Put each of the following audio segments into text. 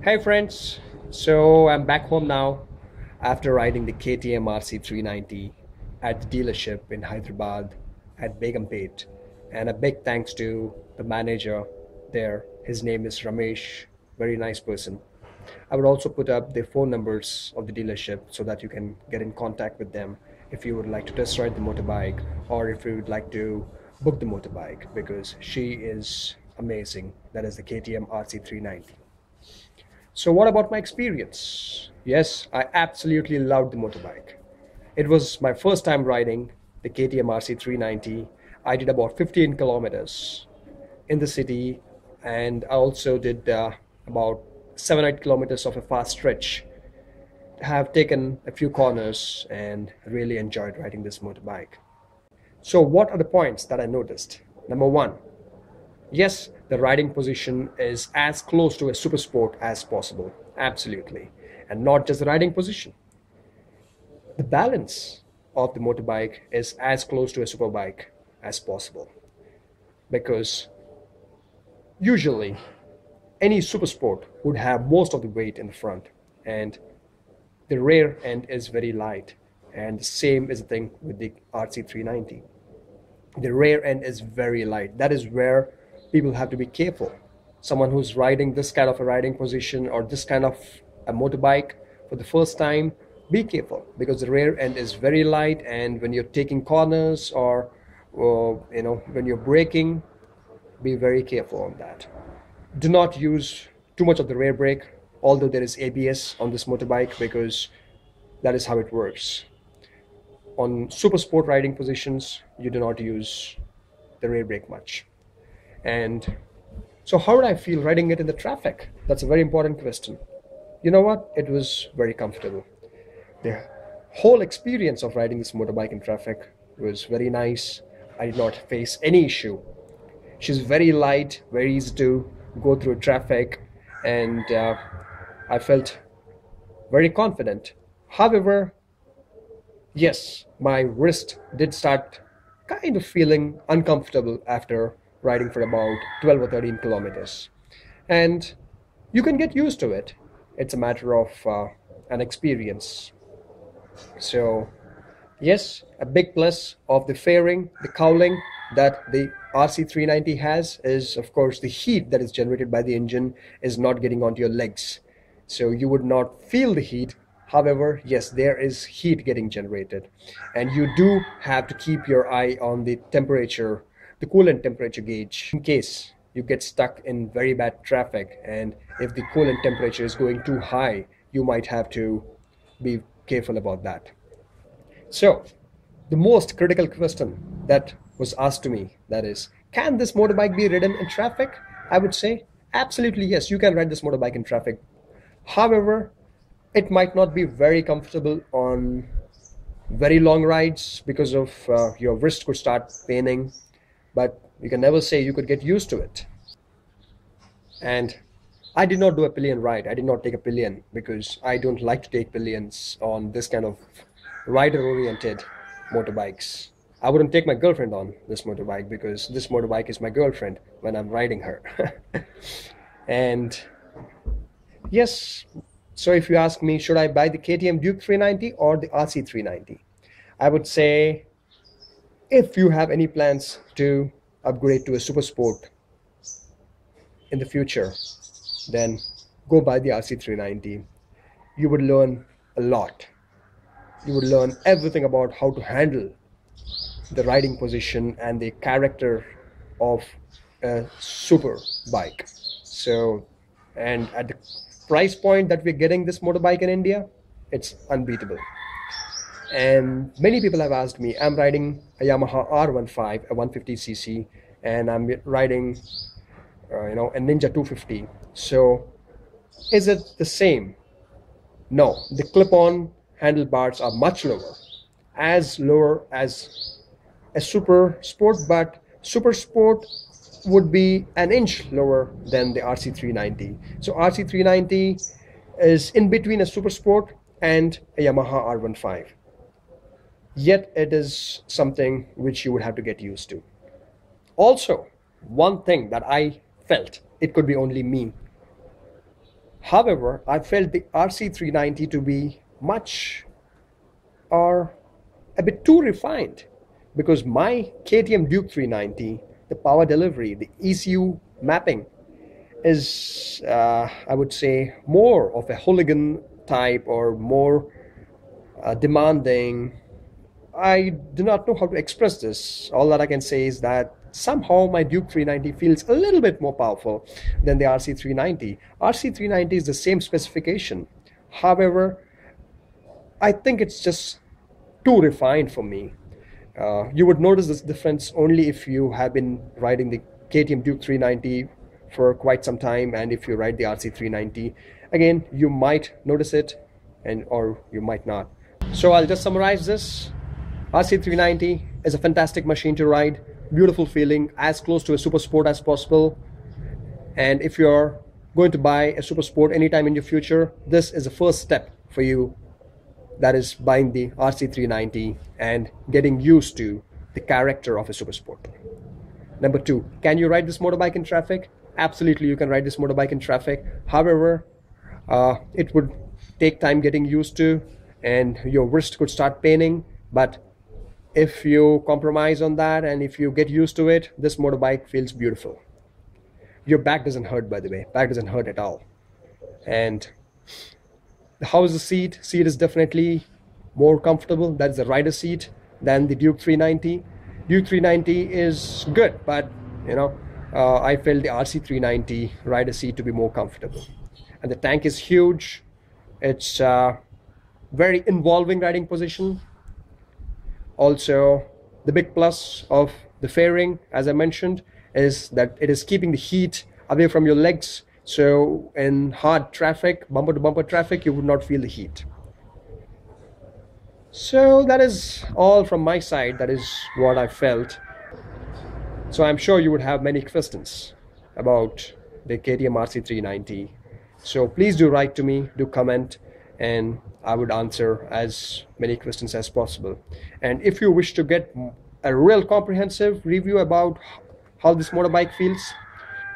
Hey friends, so I'm back home now after riding the KTM RC 390 at the dealership in Hyderabad at Begumpet. And a big thanks to the manager there. His name is Ramesh, very nice person. I would also put up the phone numbers of the dealership so that you can get in contact with them if you would like to test ride the motorbike or if you would like to book the motorbike because she is amazing. That is the KTM RC 390. So, what about my experience? Yes, I absolutely loved the motorbike. It was my first time riding the KTM RC 390. I did about 15 kilometers in the city, and I also did about 7 8 kilometers of a fast stretch. Have taken a few corners and really enjoyed riding this motorbike. So, what are the points that I noticed? Number one, yes, the riding position is as close to a super sport as possible. Absolutely. And not just the riding position. The balance of the motorbike is as close to a super bike as possible. Because usually any super sport would have most of the weight in the front and the rear end is very light. And the same is the thing with the RC390. The rear end is very light. That is where people have to be careful. Someone who's riding this kind of a riding position or this kind of a motorbike for the first time, be careful because the rear end is very light, and when you're taking corners or when you're braking, be very careful on that. Do not use too much of the rear brake, although there is ABS on this motorbike, because that is how it works. On super sport riding positions, you do not use the rear brake much. And so how did I feel riding it in the traffic? That's a very important question. You know what? It was very comfortable. The whole experience of riding this motorbike in traffic was very nice. I did not face any issue. She's very light, very easy to go through traffic, and I felt very confident. However, yes, my wrist did start kind of feeling uncomfortable after riding for about 12 or 13 kilometers. And you can get used to it. It's a matter of an experience. So, yes, a big plus of the fairing, the cowling that the RC390 has is, of course, the heat that is generated by the engine is not getting onto your legs. So you would not feel the heat. However, yes, there is heat getting generated. And you do have to keep your eye on the temperature, the coolant temperature gauge, in case you get stuck in very bad traffic, and if the coolant temperature is going too high, you might have to be careful about that. So the most critical question that was asked to me, that is, can this motorbike be ridden in traffic? I would say absolutely yes, you can ride this motorbike in traffic. However, it might not be very comfortable on very long rides because of your wrist could start paining, but you can never say you could get used to it. And I did not do a pillion ride. I did not take a pillion because I don't like to take pillions on this kind of rider-oriented motorbikes. I wouldn't take my girlfriend on this motorbike because this motorbike is my girlfriend when I'm riding her. And yes, so if you ask me, should I buy the KTM Duke 390 or the RC 390? I would say, if you have any plans to upgrade to a super sport in the future, then go buy the RC 390. You would learn a lot. You would learn everything about how to handle the riding position and the character of a super bike. So, and at the price point that we're getting this motorbike in India, it's unbeatable. And many people have asked me, I'm riding a Yamaha R15, a 150cc, and I'm riding a Ninja 250. So is it the same? No, the clip-on handlebars are much lower, as lower as a super sport, but super sport would be an inch lower than the RC390. So RC390 is in between a super sport and a Yamaha R15. Yet it is something which you would have to get used to. Also, one thing that I felt, it could be only me, However, I felt the RC390 to be much or a bit too refined, because my KTM Duke 390, the power delivery, the ECU mapping is, I would say, more of a hooligan type or more demanding. I do not know how to express this. All that I can say is that somehow my Duke 390 feels a little bit more powerful than the RC390. RC390 is the same specification. However, I think it's just too refined for me. You would notice this difference only if you have been riding the KTM Duke 390 for quite some time, and if you ride the RC390 again, you might notice it, or you might not. So I'll just summarize this. RC390 is a fantastic machine to ride, beautiful feeling, as close to a super sport as possible. And if you're going to buy a super sport anytime in your future, this is the first step for you. That is buying the RC390 and getting used to the character of a super sport. Number two, can you ride this motorbike in traffic? Absolutely, you can ride this motorbike in traffic. However, it would take time getting used to, and your wrist could start paining. But if you compromise on that and if you get used to it, this motorbike feels beautiful. Your back doesn't hurt, by the way. Back doesn't hurt at all. And how is the seat? Seat is definitely more comfortable. That's the rider seat than the Duke 390. Duke 390 is good, but I felt the RC390 rider seat to be more comfortable. And the tank is huge. It's very involving riding position. Also, the big plus of the fairing, as I mentioned, is that it is keeping the heat away from your legs. So in hard traffic, bumper to bumper traffic, you would not feel the heat. So that is all from my side. That is what I felt. So I'm sure you would have many questions about the KTM RC390. So please do write to me, do comment, and I would answer as many questions as possible. And if you wish to get a real comprehensive review about how this motorbike feels,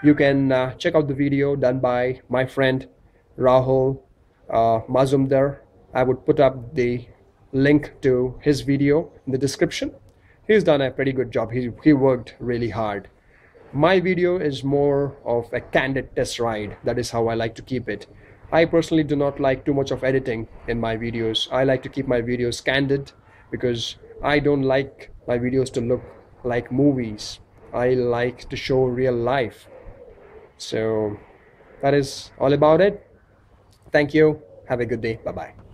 you can check out the video done by my friend Rahul Mazumdar. I would put up the link to his video in the description. He's done a pretty good job. He worked really hard. My video is more of a candid test ride. That is how I like to keep it. I personally do not like too much of editing in my videos. I like to keep my videos candid because I don't like my videos to look like movies. I like to show real life. So that is all about it. Thank you. Have a good day. Bye-bye.